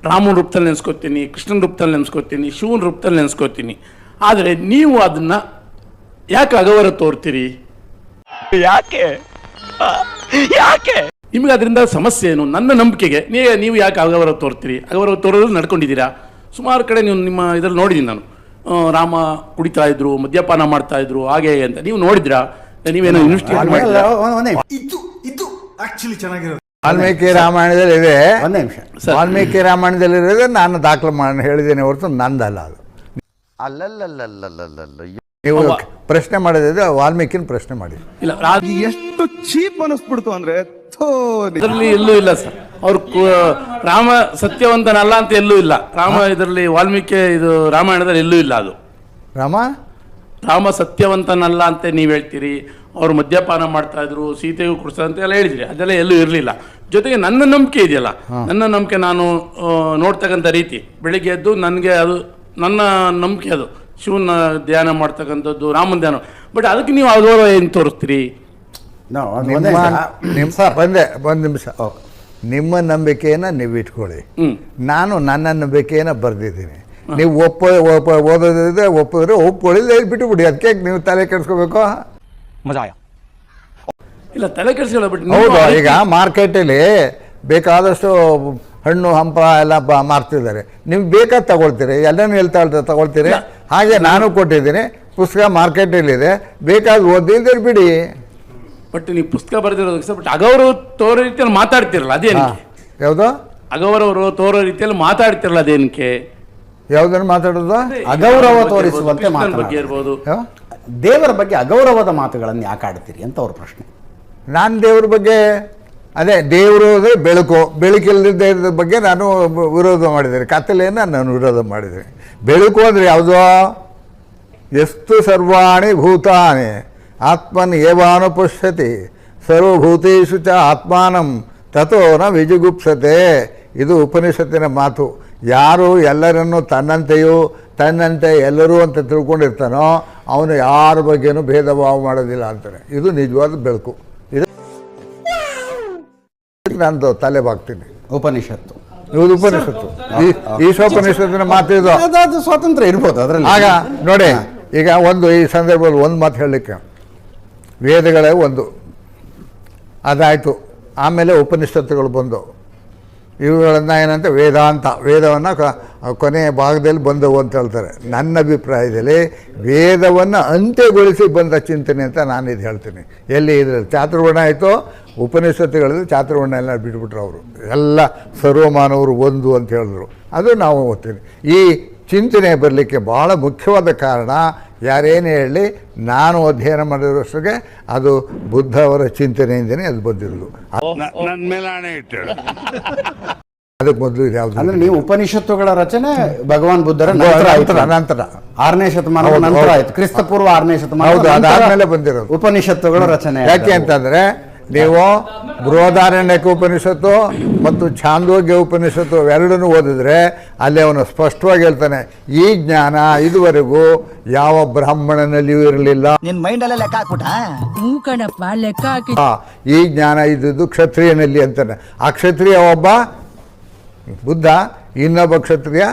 ರಾಮನ ರೂಪದಲ್ಲಿ ನೆನೆಸ್ಕೋತೀನಿ, ಕೃಷ್ಣನ ರೂಪದಲ್ಲಿ ನೆನೆಸ್ಕೋತೀನಿ, ಶಿವನ ರೂಪದಲ್ಲಿ ನೆನೆಸ್ಕೋತೀನಿ. ಆದರೆ ನೀವು ಅದನ್ನು ಯಾಕೆ ಅಗೌರವ ತೋರ್ತೀರಿ? ಯಾಕೆ ಯಾಕೆ ನಿಮಗೆ ಅದರಿಂದ ಸಮಸ್ಯೆ ಏನು? ನನ್ನ ನಂಬಿಕೆಗೆ ನೀವು ಯಾಕೆ ಅಗೌರವ ತೋರ್ತೀರಿ? ಅಗೌರವ ತೋರೋದ್ರಲ್ಲಿ ನಡ್ಕೊಂಡಿದ್ದೀರಾ. ಸುಮಾರು ಕಡೆ ನೀವು ನಿಮ್ಮ ಇದರಲ್ಲಿ ನೋಡಿದ್ದೀನಿ ನಾನು. ರಾಮ ಕುಡಿತಾ ಇದ್ರು, ಮದ್ಯಪಾನ ಮಾಡ್ತಾ ಇದ್ರು, ಹಾಗೆ ಅಂತ ನೀವು ನೋಡಿದ್ರಾ? ನೀವೇನೋ ಇನ್ವೆಸ್ಟಿಗೇಟ್ ಮಾಡಿದ್ರಾ? ವಾಲ್ಮೀಕಿ ರಾಮಾಯಣದಲ್ಲಿ ಇದೆ. ಒಂದು ನಿಮಿಷ, ವಾಲ್ಮೀಕಿ ರಾಮಾಯಣದಲ್ಲಿ ಇರೋದೇ ನಾನು ದಾಖಲೆ ಮಾಡಿ ಹೇಳಿದ್ದೇನೆ ಹೊರತು ನಂದಲ್ಲ ಅದು. ಅಲ್ಲಲ್ಲಲ್ಲಲ್ಲಲ್ಲಲ್ಲ ನೀವು ಪ್ರಶ್ನೆ ಮಾಡಿದ್ರೆ ವಾಲ್ಮೀಕಿನ ಪ್ರಶ್ನೆ ಮಾಡಿ. ಇಲ್ಲ, ಎಷ್ಟು ಚೀಪ್ ಅನಿಸ್ಬಿಡ್ತು ಅಂದ್ರೆ ಇದರಲ್ಲಿ ಎಲ್ಲೂ ಇಲ್ಲ ಸರ್. ಅವ್ರು ರಾಮ ಸತ್ಯವಂತನಲ್ಲ ಅಂತ ಎಲ್ಲೂ ಇಲ್ಲ. ರಾಮ ಇದರಲ್ಲಿ ವಾಲ್ಮೀಕಿ ಇದು ರಾಮಾಯಣದಲ್ಲಿ ಎಲ್ಲೂ ಇಲ್ಲ. ಅದು ರಾಮ ಸತ್ಯವಂತನಲ್ಲ ಅಂತ ನೀವು ಹೇಳ್ತೀರಿ. ಅವರು ಮದ್ಯಪಾನ ಮಾಡ್ತಾ ಇದ್ರು, ಸೀತೆಗೂ ಕೊಡ್ತಾರೆ ಅಂತ ಎಲ್ಲ ಹೇಳಿದ್ರಿ. ಅದೆಲ್ಲ ಎಲ್ಲೂ ಇರಲಿಲ್ಲ. ಜೊತೆಗೆ ನನ್ನ ನಂಬಿಕೆ ಇದೆಯಲ್ಲ, ನನ್ನ ನಂಬಿಕೆ ನಾನು ನೋಡ್ತಕ್ಕಂಥ ರೀತಿ, ಬೆಳಿಗ್ಗೆ ಎದ್ದು ನನಗೆ ಅದು ನನ್ನ ನಂಬಿಕೆ, ಅದು ಶಿವನ ಧ್ಯಾನ ಮಾಡ್ತಕ್ಕಂಥದ್ದು, ರಾಮನ ಧ್ಯಾನ. ಬಟ್ ಅದಕ್ಕೆ ನೀವು ಅಗೌರವ ಏನು ತೋರಿಸ್ತೀರಿ? ಒಂದು ನಿಮಿಷ, ನಿಮ್ಮ ನಂಬಿಕೆಯನ್ನು ನೀವು ಇಟ್ಕೊಳ್ಳಿ. ನಾನು ನನ್ನ ನಂಬಿಕೆಯನ್ನು ಬರೆದಿದ್ದೀನಿ. ನೀವು ಓದೋದಿದ್ರೆ ಒಪ್ಪಿದ್ರೆ ಒಪ್ಕೊಳ್ಳಿ, ಬಿಟ್ಟು ಬಿಡಿ. ಅದಕ್ಕೆ ನೀವು ತಲೆ ಕೆಡಿಸ್ಕೋಬೇಕು? ಇಲ್ಲ, ತಲೆ ಕೆಡಿಸ್ಕೊಳ್ಳ. ಬಟ್ ಹೌದು, ಈಗ ಮಾರ್ಕೆಟಲ್ಲಿ ಬೇಕಾದಷ್ಟು ಹಣ್ಣು ಹಂಪ ಎಲ್ಲ ಮಾರ್ತಿದ್ದಾರೆ. ನಿಮ್ಗೆ ಬೇಕಾದ ತಗೊಳ್ತೀರಿ, ಎಲ್ಲನೂ ಹೇಳ್ತಾ ತಗೊಳ್ತೀರಿ. ಹಾಗೆ ನಾನು ಕೊಟ್ಟಿದ್ದೀನಿ ಪುಸ್ತಕ, ಮಾರ್ಕೆಟಲ್ಲಿದೆ, ಬೇಕಾದ ಓದಿದ್ರೆ ಬಿಡಿ. ಬಟ್ ನೀವು ಪುಸ್ತಕ ಬರೆದಿರೋದಕ್ಕೆ ಬಟ್ ಅಗೌರವ ತೋರೋ ರೀತಿಯಲ್ಲಿ ಮಾತಾಡ್ತಿರಲ್ಲ, ಅದೇನಕ್ಕೆ? ಯಾವುದು ಅಗೌರವ ತೋರೋ ರೀತಿಯಲ್ಲಿ ಮಾತಾಡ್ತಿರಲ್ಲ, ಅದೇನಕ್ಕೆ? ಯಾವುದನ್ನು ಮಾತಾಡೋದು? ಅಗೌರವ ತೋರಿಸುವಂತೆ ಬಗ್ಗೆ ಇರ್ಬೋದು. ದೇವರ ಬಗ್ಗೆ ಅಗೌರವದ ಮಾತುಗಳನ್ನು ಯಾಕೆ ಆಡ್ತೀರಿ ಅಂತ ಅವ್ರ ಪ್ರಶ್ನೆ. ನಾನು ದೇವ್ರ ಬಗ್ಗೆ, ಅದೇ ದೇವರು ಅಂದರೆ ಬೆಳಕು, ಬೆಳಕಿಲ್ಲದ ಬಗ್ಗೆ ನಾನು ವಿರೋಧ ಮಾಡಿದ್ದೇನೆ. ಕತ್ತಲೆಯನ್ನು ನಾನು ವಿರೋಧ ಮಾಡಿದ್ದೇನೆ. ಬೆಳಕು ಅಂದರೆ ಯಾವುದೋ? ಎಷ್ಟು ಸರ್ವಾಣಿ ಭೂತಾನಿ ಆತ್ಮನ್ ಏವಾನುಪಶ್ಯತಿ ಸರ್ವಭೂತೇಷು ಚ ಆತ್ಮಾನಂ ತಥೋ ನ ವಿಜುಗುಪ್ಸತೆ. ಇದು ಉಪನಿಷತ್ತಿನ ಮಾತು. ಯಾರು ಎಲ್ಲರನ್ನು ತನ್ನಂತೆ ಎಲ್ಲರೂ ಅಂತ ತಿಳ್ಕೊಂಡಿರ್ತಾನೋ ಅವನು ಯಾರ ಬಗ್ಗೆನೂ ಭೇದ ಭಾವ ಮಾಡೋದಿಲ್ಲ ಅಂತಾನೆ. ಇದು ನಿಜವಾದ ಬೆಳಕು. ಇದು ನಂದು ತಲೆ ಬಾಗ್ತೀನಿ. ಉಪನಿಷತ್ತು, ಇವುದು ಉಪನಿಷತ್ತು, ಈಶೋಪನಿಷತ್ತಿನ ಮಾತಿದು. ಅದು ಸ್ವಾತಂತ್ರ್ಯ ಇರ್ಬೋದು ಅದರಲ್ಲಿ. ಆಗ ನೋಡಿ, ಈಗ ಈ ಸಂದರ್ಭದಲ್ಲಿ ಒಂದು ಮಾತು ಹೇಳಲಿಕ್ಕೆ, ವೇದಗಳೇ ಒಂದು ಅದಾಯಿತು. ಆಮೇಲೆ ಉಪನಿಷತ್ತುಗಳು ಬಂದು ಇವುಗಳನ್ನು ಏನಂತ ವೇದವನ್ನು ಕೊನೆಯ ಭಾಗದಲ್ಲಿ ಬಂದವು ಅಂತ ಹೇಳ್ತಾರೆ. ನನ್ನ ಅಭಿಪ್ರಾಯದಲ್ಲಿ ವೇದವನ್ನು ಅಂತ್ಯಗೊಳಿಸಿ ಬಂದ ಚಿಂತನೆ ಅಂತ ನಾನು ಇದು ಹೇಳ್ತೀನಿ. ಎಲ್ಲಿ ಇದರಲ್ಲಿ ಚಾತುರ್ವರ್ಣ ಆಯಿತು, ಉಪನಿಷತ್ತುಗಳಲ್ಲಿ ಚಾತುರ್ವರ್ಣ ಎಲ್ಲ ಬಿಟ್ಬಿಟ್ರು. ಅವರು ಎಲ್ಲ ಸರ್ವಮಾನವರು ಒಂದು ಅಂತ ಹೇಳಿದ್ರು. ಅದು ನಾವು ಓದ್ತೀನಿ. ಈ ಚಿಂತನೆ ಬರಲಿಕ್ಕೆ ಭಾಳ ಮುಖ್ಯವಾದ ಕಾರಣ, ಯಾರೇನೇ ಹೇಳಿ ನಾನು ಅಧ್ಯಯನ ಮಾಡಿರೋಷ್ಟಿಗೆ ಅದು ಬುದ್ಧ ಅವರ ಚಿಂತನೆಯಿಂದನೇ ಅದು ಬಂದಿರೋದು. ಅದಕ್ಕೆ ಮೊದಲು ಇದು ಯಾವುದು ಅಂದ್ರೆ ನೀವು ಉಪನಿಷತ್ತುಗಳ ರಚನೆ ಭಗವಾನ್ ಬುದ್ಧರ ನಂತರ 6ನೇ ಶತಮಾನ ನಂತರ ಆಯ್ತು. ಕ್ರಿಸ್ತಪೂರ್ವ 6ನೇ ಶತಮಾನ ಅದಾದ್ಮೇಲೆ ಬಂದಿರೋದು ಉಪನಿಷತ್ತುಗಳ ರಚನೆ. ಯಾಕೆ ಅಂತಂದ್ರೆ, ನೀವು ಬೃಹದಾರಣ್ಯಕ ಉಪನಿಷತ್ತು ಮತ್ತು ಛಾಂದೋಗ್ಯ ಉಪನಿಷತ್ತು ಎರಡನ್ನೂ ಓದಿದ್ರೆ ಅಲ್ಲಿ ಅವನು ಸ್ಪಷ್ಟವಾಗಿ ಹೇಳ್ತಾನೆ, ಈ ಜ್ಞಾನ ಇದುವರೆಗೂ ಯಾವ ಬ್ರಾಹ್ಮಣನಲ್ಲಿಯೂ ಇರಲಿಲ್ಲ. ಈ ಜ್ಞಾನ ಇದ್ದುದು ಕ್ಷತ್ರಿಯನಲ್ಲಿ ಅಂತಾನೆ. ಆ ಕ್ಷತ್ರಿಯ ಒಬ್ಬ ಬುದ್ಧ, ಇನ್ನೊಬ್ಬ ಕ್ಷತ್ರಿಯ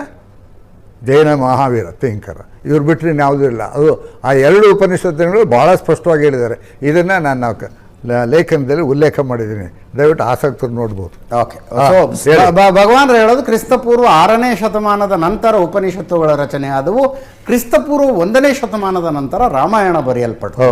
ಜೈನ ಮಹಾವೀರ ತೀಂಕರ. ಇವ್ರು ಬಿಟ್ಟರೆ ಯಾವುದೂ ಇಲ್ಲ. ಅದು ಆ ಎರಡು ಉಪನಿಷತ್ತುಗಳು ಭಾಳ ಸ್ಪಷ್ಟವಾಗಿ ಹೇಳಿದ್ದಾರೆ. ಇದನ್ನು ನಾನು ಲೇಖನದಲ್ಲಿ ಉಲ್ಲೇಖ ಮಾಡಿದ್ದೀನಿ. ದಯವಿಟ್ಟು ಆಸಕ್ತರು ನೋಡ್ಬೋದು. ಓಕೆ, ಭಗವಾನ್ ಹೇಳೋದು ಕ್ರಿಸ್ತಪೂರ್ವ 6ನೇ ಶತಮಾನದ ನಂತರ ಉಪನಿಷತ್ತುಗಳ ರಚನೆ ಆದವು. ಕ್ರಿಸ್ತಪೂರ್ವ 1ನೇ ಶತಮಾನದ ನಂತರ ರಾಮಾಯಣ ಬರೆಯಲ್ಪಟ್ಟು